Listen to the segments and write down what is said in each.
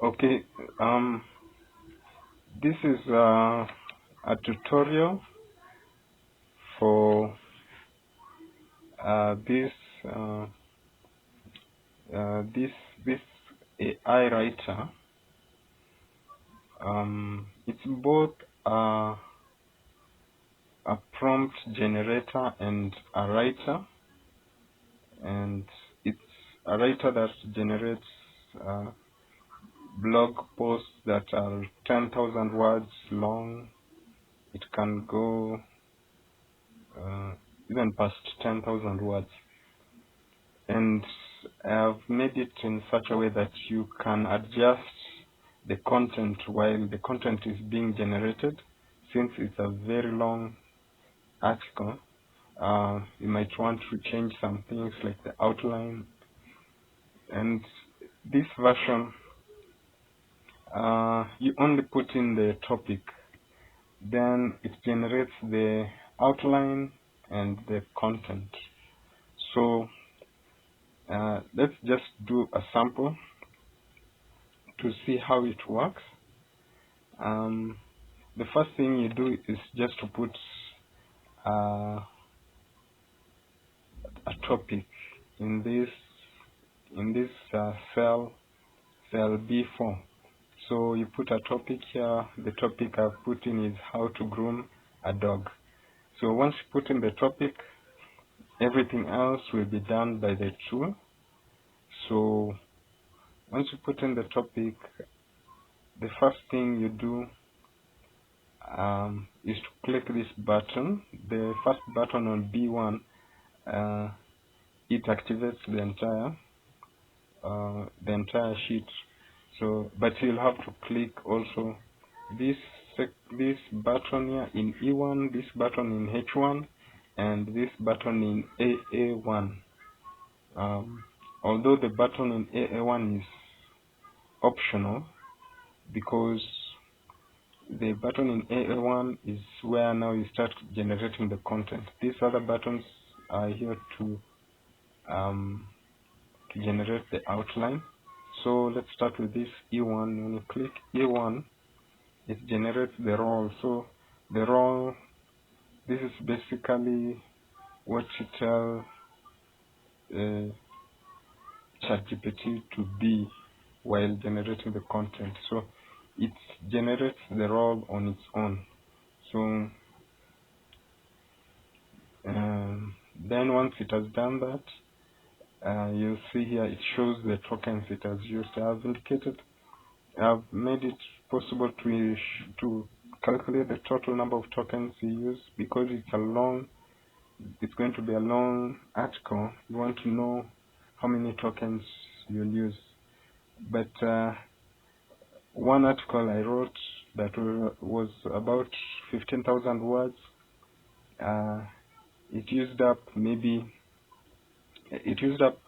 Okay, this is a tutorial for this uh, uh, this this AI writer. It's both a prompt generator and a writer, and it's a writer that generates uh, blog posts that are 10,000 words long. It can go uh, even past 10,000 words. And I've made it in such a way that you can adjust the content while the content is being generated. Since it's a very long article, you might want to change some things like the outline. And this version, you only put in the topic, then it generates the outline and the content. So let's just do a sample to see how it works. The first thing you do is just to put uh, a topic in this cell B4. So you put a topic here. The topic I've put in is how to groom a dog. So once you put in the topic, everything else will be done by the tool. So once you put in the topic, the first thing you do is to click this button, the first button on B1. It activates the entire sheet. So, but you'll have to click also this this button here in E1, this button in H1, and this button in AA1. Although the button in AA1 is optional, because the button in AA1 is where now you start generating the content. These other buttons are here to generate the outline. So let's start with this E1. When you click E1, it generates the role. So the role, this is basically what you tell ChatGPT to be while generating the content. So it generates the role on its own. So then once it has done that, you'll see here it shows the tokens it has used. I've made it possible to calculate the total number of tokens you use, because it's going to be a long article. You want to know how many tokens you'll use. But one article I wrote that was about 15,000 words. It used up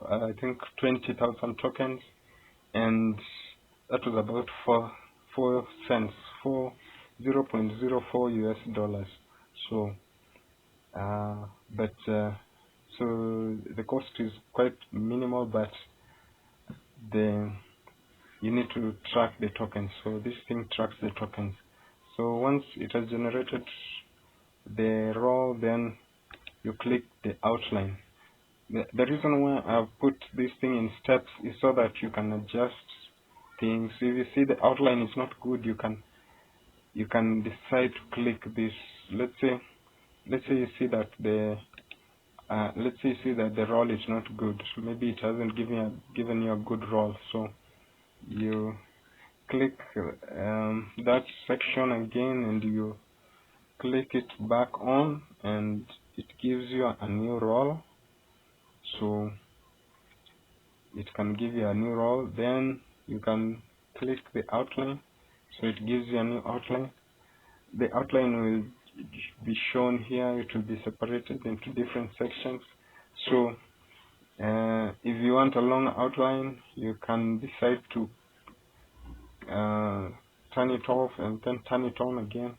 I think 20,000 tokens, and that was about 4 cents, 0.04 US dollars. So so the cost is quite minimal, but you need to track the tokens. So this thing tracks the tokens. So once it has generated the row, then you click the outline. The reason why I've put this thing in steps is so that you can adjust things. If you see the outline is not good, you can decide to click this. Let's say you see that the role is not good. Maybe it hasn't given you a good role. So you click that section again, and you click it back on, and it gives you a new role. So it can give you a new role. Then you can click the outline, so it gives you a new outline. The outline will be shown here. It will be separated into different sections. So if you want a long outline, you can decide to turn it off and then turn it on again.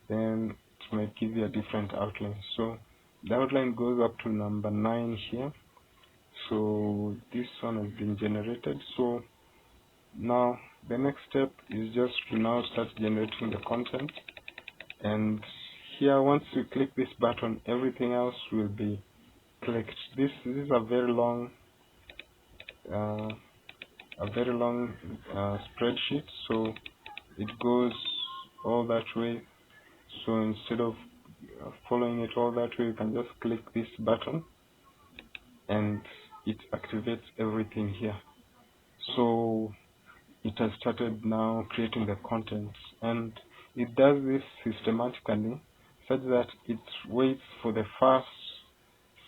Then it might give you a different outline. So the outline goes up to number 9 here. So this one has been generated. So Now the next step is just to now start generating the content, and here once you click this button, everything else will be clicked. This is a very long spreadsheet, so it goes all that way. So instead of following it all that way, you can just click this button and it activates everything here. So it has started now creating the content, and it does this systematically such that it waits for the first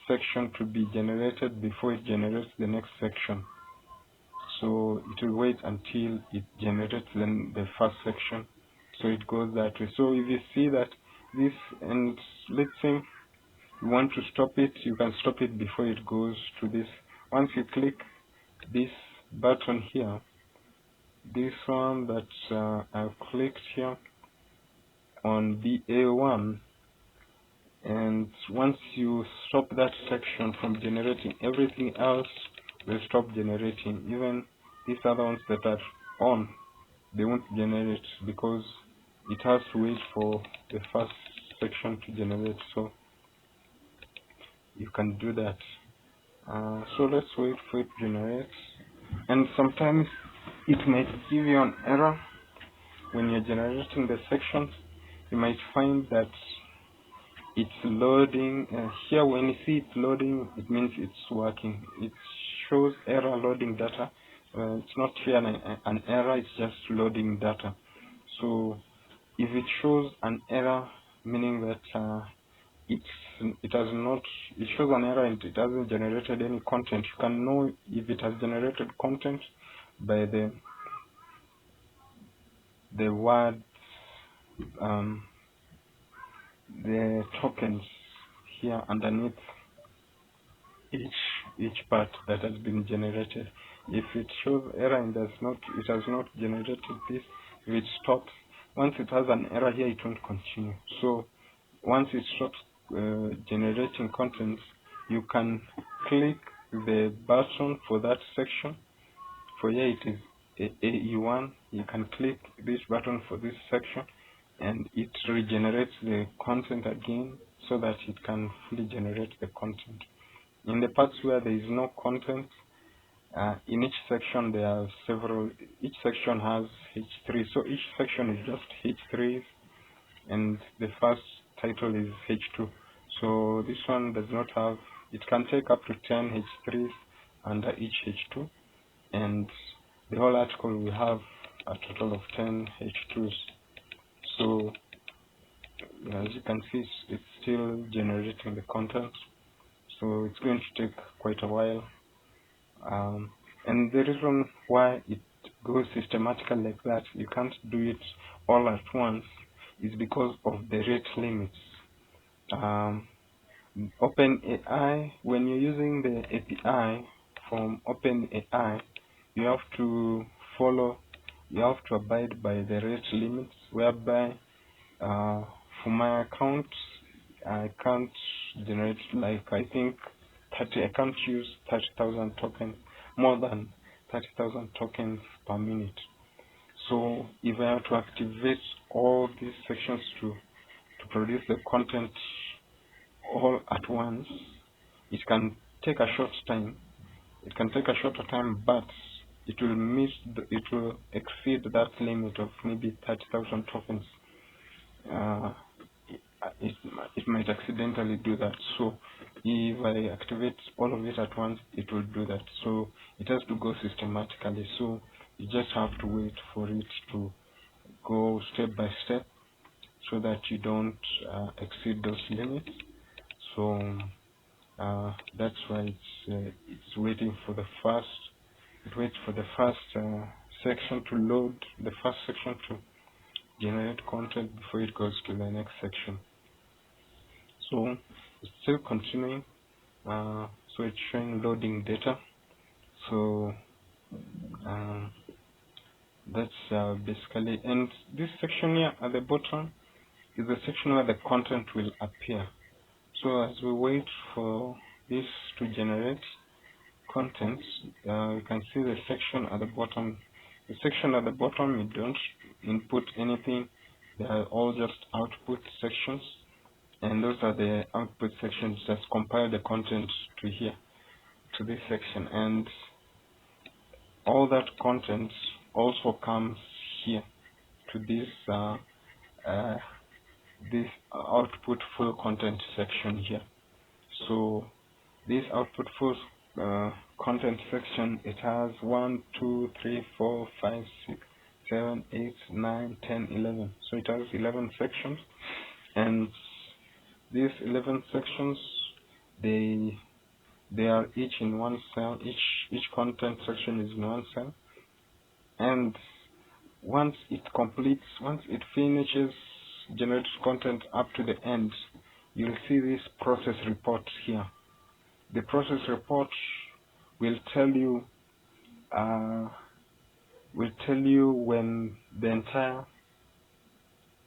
section to be generated before it generates the next section. So it will wait until it generates then the first section. So it goes that way. So if you see that this, and let's say you want to stop it, you can stop it before it goes to this. Once you click this button here, this one that I've clicked here on BA1, and once you stop that section from generating, everything else will stop generating. Even these other ones that are on, they won't generate because it has to wait for the first section to generate. So you can do that. So let's wait for it to generate, and sometimes it might give you an error when you're generating the sections. You might find that it's loading. Here when you see it loading, it means it's working. It shows error loading data. It's not here an error, it's just loading data. So if it shows an error, meaning that it shows an error and it hasn't generated any content. You can know if it has generated content by the words, the tokens here underneath each part that has been generated. If it shows error and it has not generated this, if it stops, once it has an error here, it won't continue. So once it stops generating content, you can click the button for that section. For here it is AE1. You can click this button for this section, and it regenerates the content again so that it can fully generate the content. In the parts where there is no content, in each section there are several. Each section has H3, so each section is just H3s, and the first title is H2. So this one does not have. It can take up to 10 H3s under each H2, and the whole article will have a total of 10 H2s. So as you can see, it's still generating the content, so it's going to take quite a while. And the reason why it goes systematically like that, you can't do it all at once, is because of the rate limits. OpenAI, when you're using the API from OpenAI, you have to abide by the rate limits, whereby for my account, I can't generate, like, I think I can't use 30,000 tokens, more than 30,000 tokens per minute. So if I have to activate all these sections to produce the content all at once, it can take a short time. It can take a shorter time, but it will exceed that limit of maybe 30,000 tokens. It might accidentally do that. So if I activate all of it at once, it will do that. So it has to go systematically. So you just have to wait for it to go step by step, so that you don't exceed those limits. So that's why it's waiting for the first. It waits for the first section to load, the first section to generate content before it goes to the next section. So it's still continuing. So it's showing loading data. So that's basically, and this section here at the bottom is the section where the content will appear. So as we wait for this to generate content, you can see the section at the bottom The section at the bottom, you don't input anything. They are all just output sections, and those are the output sections that compile the content to here, to this section, and all that content also comes here to this output full content section here. So this output full content section, it has 1, 2, 3, 4, 5, 6, 7, 8, 9, 10, 11. So it has 11 sections, and these 11 sections, they are each in one cell. Each content section is in one cell, and once it finishes generated content up to the end, you'll see this process report here. The process report will tell you when the entire,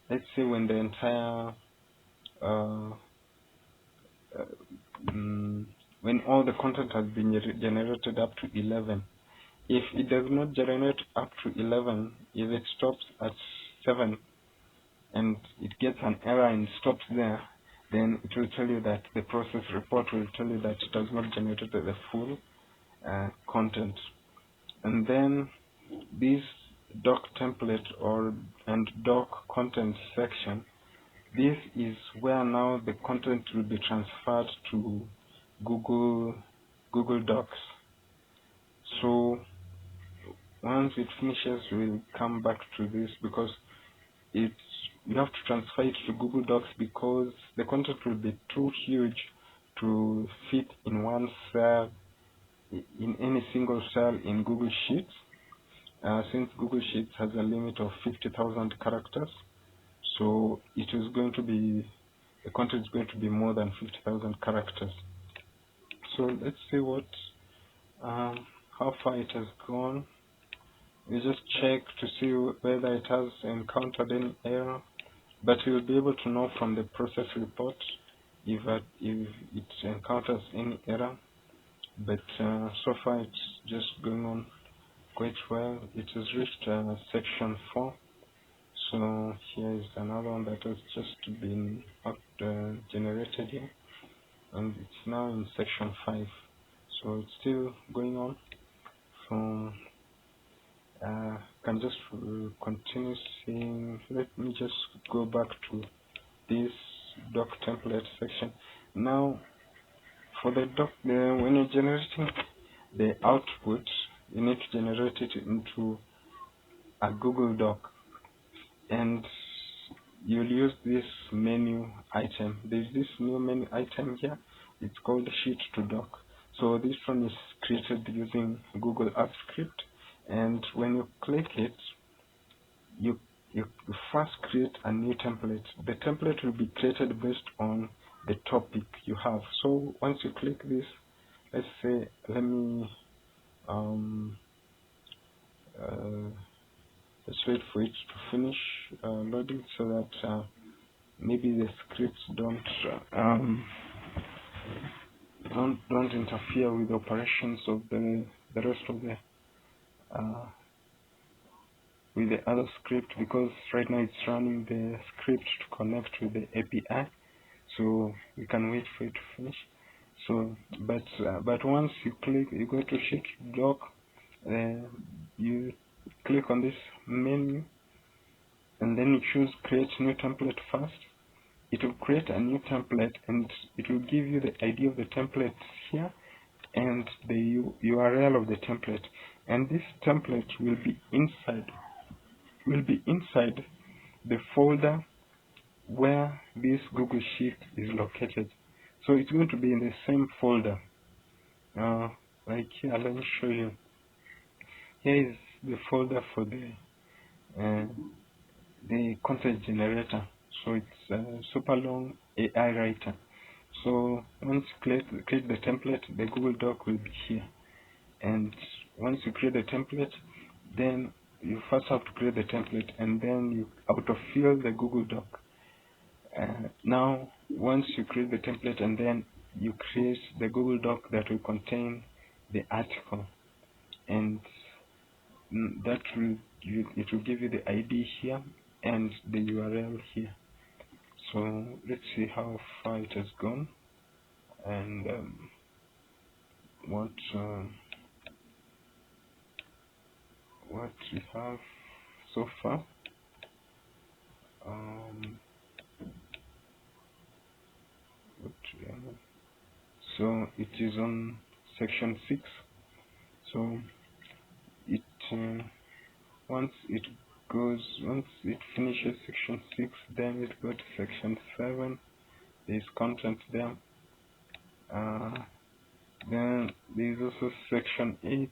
let's say when the entire when all the content has been generated up to 11. If it does not generate up to 11, if it stops at 7 and it gets an error and stops there, then it will tell you that the process report will tell you that it has not generated the full content. And then this doc template and doc content section, this is where now the content will be transferred to Google Docs. So once it finishes, we'll come back to this, because you have to transfer it to Google Docs, because the content will be too huge to fit in one cell, in any single cell in Google Sheets, since Google Sheets has a limit of 50,000 characters. So the content is going to be more than 50,000 characters. So let's see how far it has gone. We just check to see whether it has encountered any error, but you'll be able to know from the process report if it encounters any error. But so far it's just going on quite well. It has reached section 4. So here is another one that has just been generated here, and it's now in section 5. So it's still going on. So can just continue seeing. Let me just go back to this doc template section. Now, for the doc, when you're generating the output, you need to generate it into a Google Doc, and you'll use this menu item. There's this new menu item here. It's called Sheet to Doc. So this one is created using Google Apps Script, and when you click it, you first create a new template. The template will be created based on the topic you have. So once you click this, let's say, let me let's wait for it to finish loading, so that maybe the scripts don't interfere with the operations of the rest of the with the other script, because right now it's running the script to connect with the API. So we can wait for it to finish. So but once you go to Sheet Doc, you click on this menu, and then you choose create new template first. It will create a new template, and it will give you the ID of the template here and the URL of the template, and this template will be inside the folder where this Google Sheet is located. So it's going to be in the same folder. Like here, let me show you. Here is the folder for the content generator. So it's super long AI writer. So once you create the template, the Google Doc will be here. And once you create the template, then you first have to create the template, and then you autofill the Google Doc. Now, once you create the template, and then you create the Google Doc that will contain the article, and it will give you the ID here and the URL here. So let's see how far it has gone and what we have so far. So it is on section 6. So it once it finishes section 6, then it goes to section 7. There is content there. Then there is also section 8.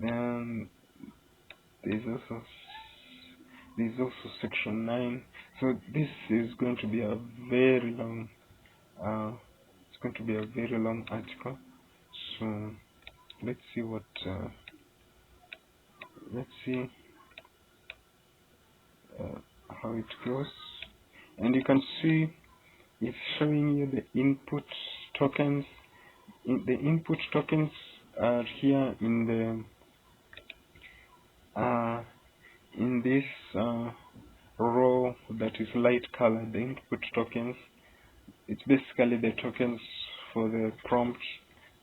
Then there is also section 9. So this is going to be a very long article. So let's see how it goes. And you can see it's showing you the input tokens. The input tokens are here in this row that is light colored. The input tokens, it's basically the tokens for the prompt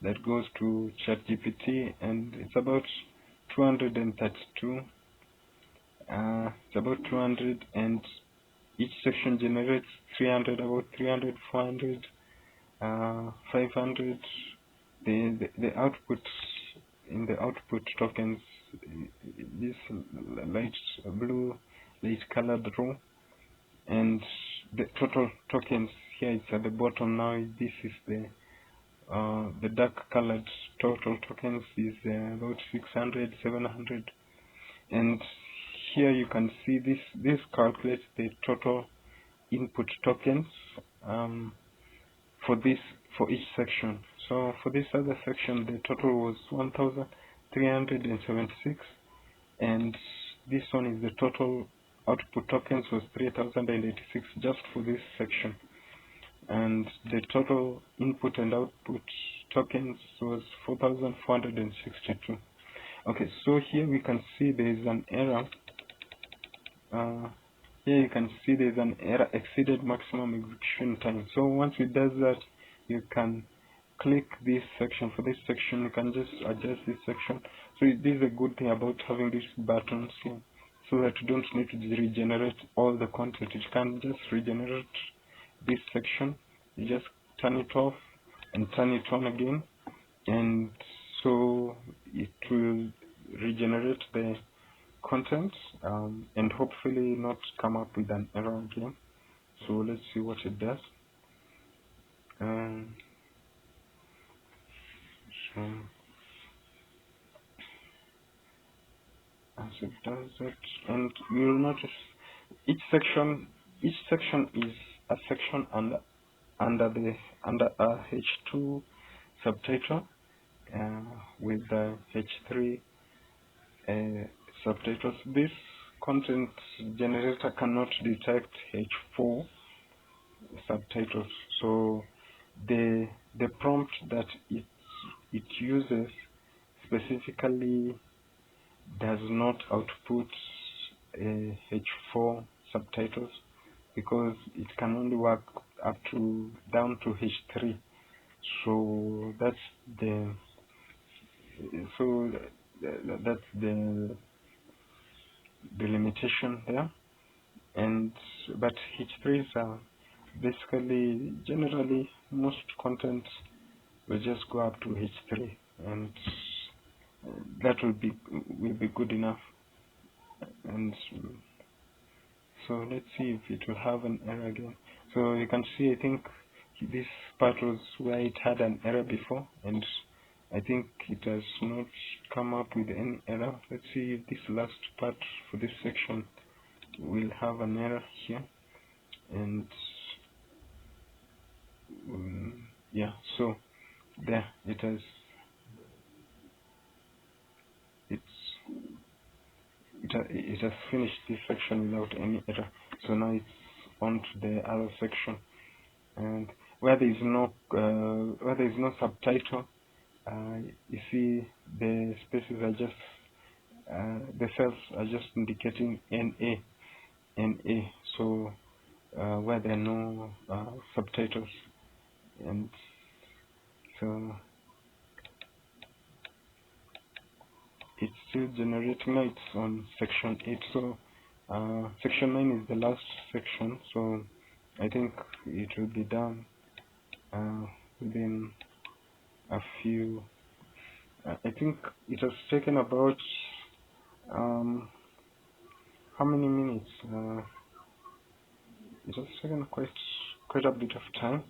that goes to ChatGPT, and it's about 232. It's about 200, and each section generates 300, about 300, 400, 500. The output in the output tokens, this blue light colored row, and the total tokens here, it's at the bottom now. This is the dark colored total tokens is about 600, 700, and here you can see this calculates the total input tokens for each section. So for this other section, the total was 1,376, and this one is the total output tokens was 3,086 just for this section, and the total input and output tokens was 4,462. Okay, so here we can see there is an error. Here you can see there is an error, exceeded maximum execution time. So once it does that, you can click this section. For this section, you can just adjust this section. So this is a good thing about having these buttons here, so that you don't need to regenerate all the content. You can just regenerate this section. You just turn it off and turn it on again, and so it will regenerate the content and hopefully not come up with an error again. So let's see what it does. So as it does it, and you will notice each section is a section under a H2 subtitle with the H3 subtitles. This content generator cannot detect H4 subtitles, so the prompt that it uses specifically does not output H4 subtitles, because it can only work down to H3. So that's the limitation there. But H3s are basically, generally, most content will just go up to H3, and that will be good enough. And so let's see if it will have an error again. So you can see, I think this part was where it had an error before, and I think it has not come up with any error. Let's see if this last part for this section will have an error here. And yeah, so there it has. It has finished this section without any error. So now it's on to the other section, and where there is no subtitle, you see the spaces are just the cells are just indicating NA, so where there are no subtitles, and so it's still generating. Now it's on section 8, so section 9 is the last section, so I think it will be done within a few. I think it has taken about how many minutes? It has taken quite a bit of time.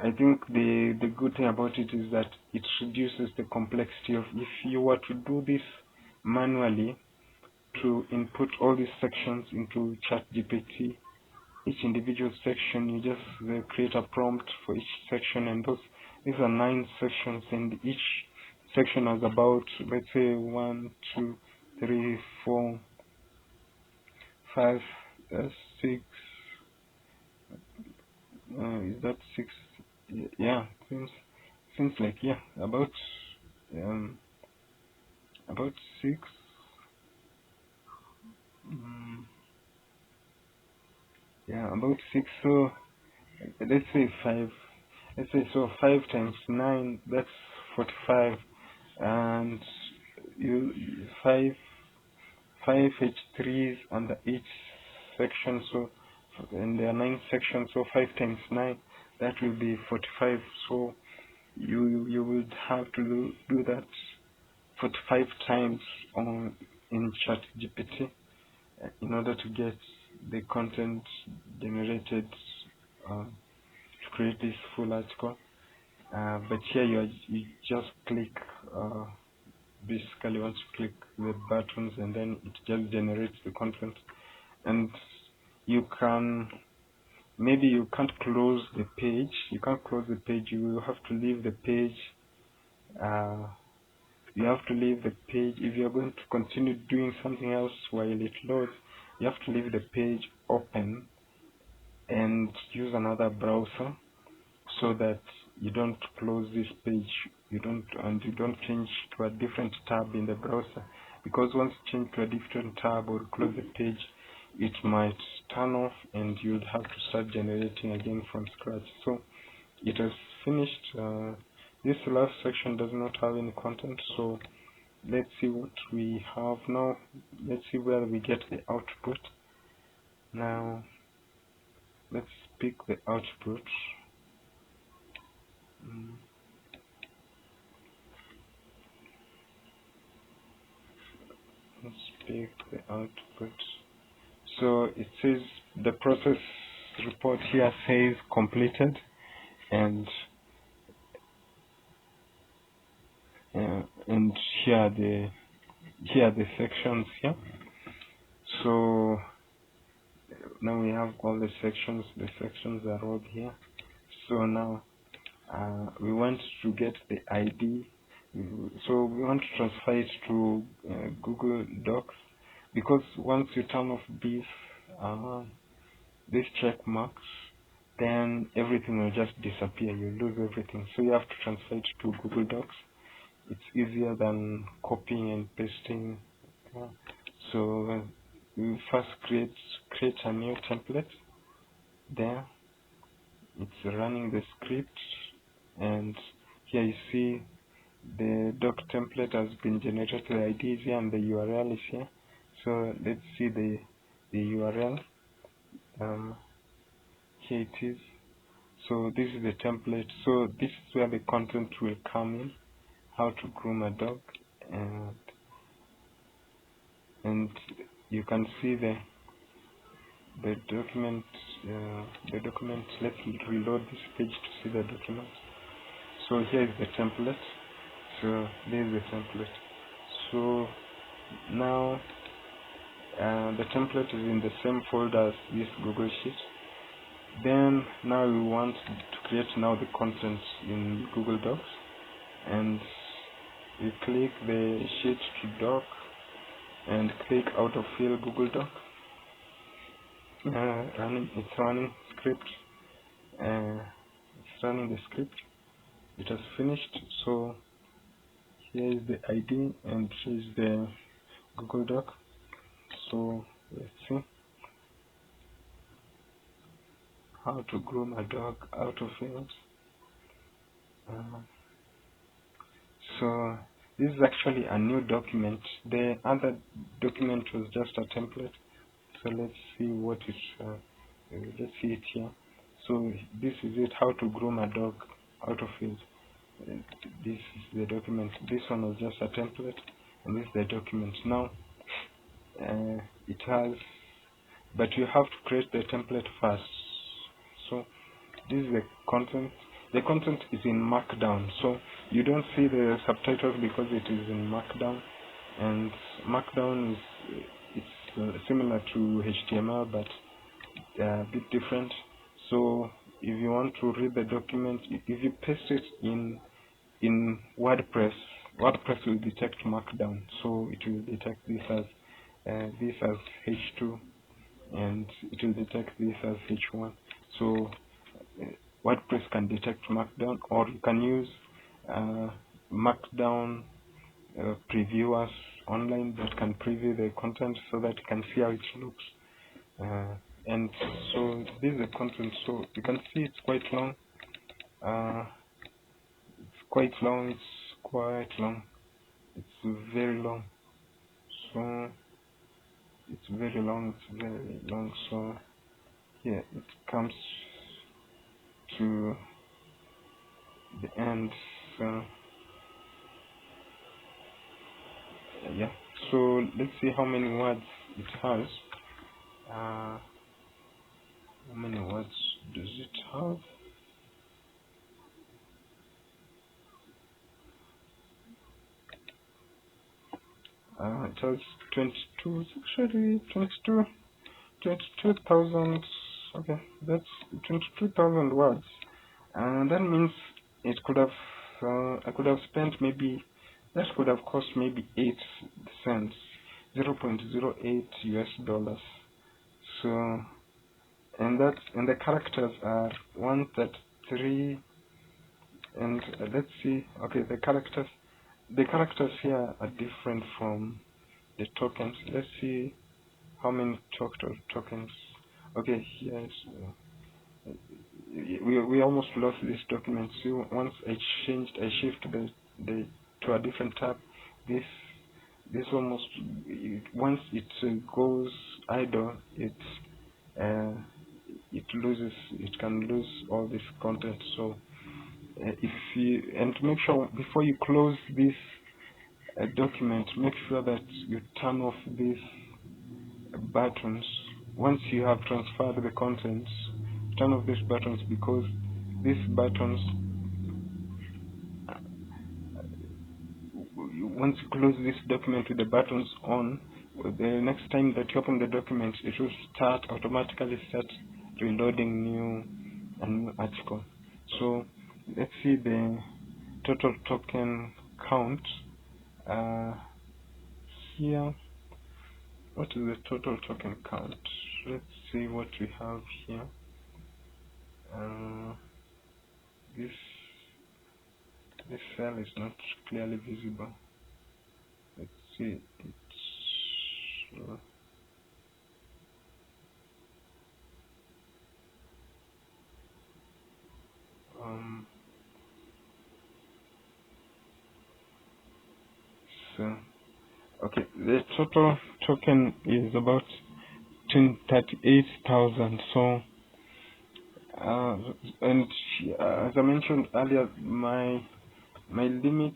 I think the good thing about it is that it reduces the complexity of, if you were to do this manually, to input all these sections into ChatGPT, each individual section, you just create a prompt for each section, and these are 9 sections, and each section has about, let's say, 1, 2, 3, 4, 5, 6. Is that 6? Yeah, seems like, yeah, about 6. Yeah, about 6. So let's say 5. Let's say, so 5 times 9, that's 45, and you 5 H3s under each section. So, and there are 9 sections, so 5 times 9, that will be 45. So you would have to do that 45 times in ChatGPT in order to get the content generated to create this full article. But here you just click, basically once you click the buttons, and then it just generates the content. And you can, maybe you can't close the page. You can't close the page. You will have to leave the page. You have to leave the page. If you're going to continue doing something else while it loads, you have to leave the page open and use another browser, so that you don't close this page, you don't change to a different tab in the browser, because once you change to a different tab or close the page, it might turn off and you'd have to start generating again from scratch. So it has finished. This last section does not have any content, so let's see what we have now. Let's see where we get the output. Now let's pick the output. Let's pick the output. So it says the process report here says completed, and here are the sections here. So now we have all the sections. The sections are all here. So now we want to get the ID. So we want to transfer it to Google Docs, because once you turn off these check marks, then everything will just disappear. You lose everything. So you have to transfer it to Google Docs. It's easier than copying and pasting. So we first create a new template. There, it's running the script, and here you see the doc template has been generated. The ID is here and the URL is here. So let's see the URL. Here it is. So this is the template. So this is where the content will come in. How to groom a dog, and you can see the document. Let's reload this page to see the document. So here is the template. So this is the template. So now the template is in the same folder as this Google Sheet. Then now we want to create now the content in Google Docs, and we click the sheet to doc and click autofill Google Doc. It's running script, it's running the script. It has finished. So here is the ID and here is the Google Doc. So let's see how to groom a dog autofilled. So this is actually a new document. The other document was just a template. So let's see what it. Let's see it here. So this is it. How to groom a dog autofilled. This is the document. This one was just a template, and this is the document. Now it has, but you have to create the template first. So this is the content. The content is in Markdown, so you don't see the subtitles because it is in Markdown, and Markdown is similar to HTML but a bit different. So if you want to read the document, if you paste it in WordPress, WordPress will detect Markdown, so it will detect this as H2, and it will detect this as H1. So WordPress can detect Markdown, or you can use Markdown previewers online that can preview the content so that you can see how it looks. And so this is the content. So you can see it's quite long. It's quite long. It's very long. So it's very long. So yeah, it comes to the end. So yeah, so let's see how many words it has. How many words does it have? It has 22. It's actually 22,000. Okay, that's 22,000 words, and that means it could have. I could have spent maybe. That could have cost maybe 8 cents, 0.08 US dollars. So, and the characters are 133, and let's see. Okay, the characters here are different from the tokens. Let's see how many tokens. Okay, yes. We almost lost this document. So once I shift the to a different tab, this almost, once it goes idle, it can lose all this content. So if you, and make sure before you close this document, make sure that you turn off these buttons. Once you have transferred the contents, turn off these buttons, because these buttons, once you close this document with the buttons on, the next time that you open the document, it will automatically start reloading a new article. So let's see the total token count here. What is the total token count? Let's see what we have here. This cell is not clearly visible. Let's see. So okay, the total token is about 38,000. So and as I mentioned earlier, my limit,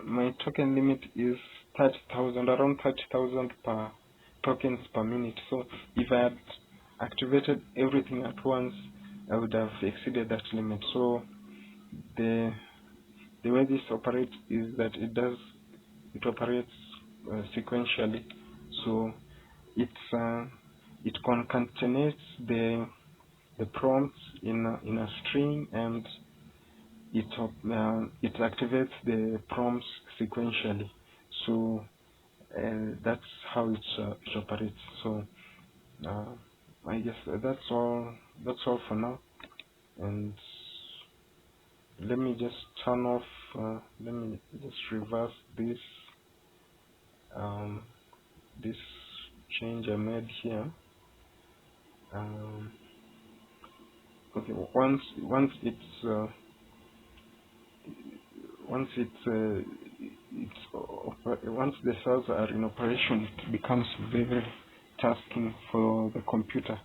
my token limit is 30,000, around 30,000 per tokens per minute. So if I had activated everything at once, I would have exceeded that limit. So the way this operates is that it operates sequentially. So it concatenates the prompts in a string, and it activates the prompts sequentially. So that's how it operates. So I guess that's all for now. And let me just turn off, let me just reverse this this change I made here. Okay, once once the cells are in operation, it becomes very tasking for the computer.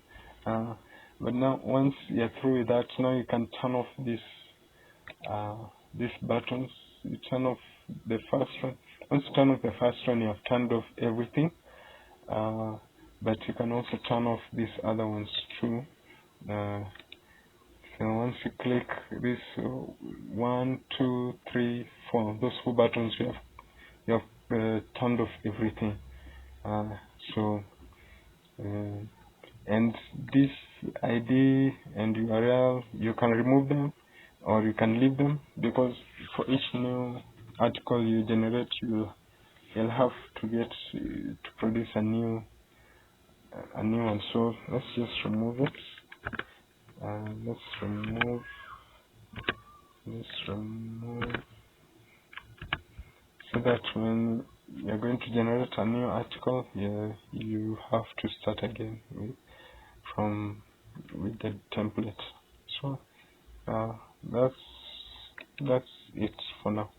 But now, once you're through with that, now you can turn off these buttons. You turn off the first one. Once you turn off the first one, you have turned off everything. But you can also turn off these other ones too. So once you click this 1, 2, 3, 4, those 4 buttons, you have turned off everything. And this ID and URL, you can remove them or you can leave them, because for each new article you generate, you'll have to get to produce a new one. So let's just remove it. Let's remove so that when you're going to generate a new article, you have to start again with the template. So that's it for now.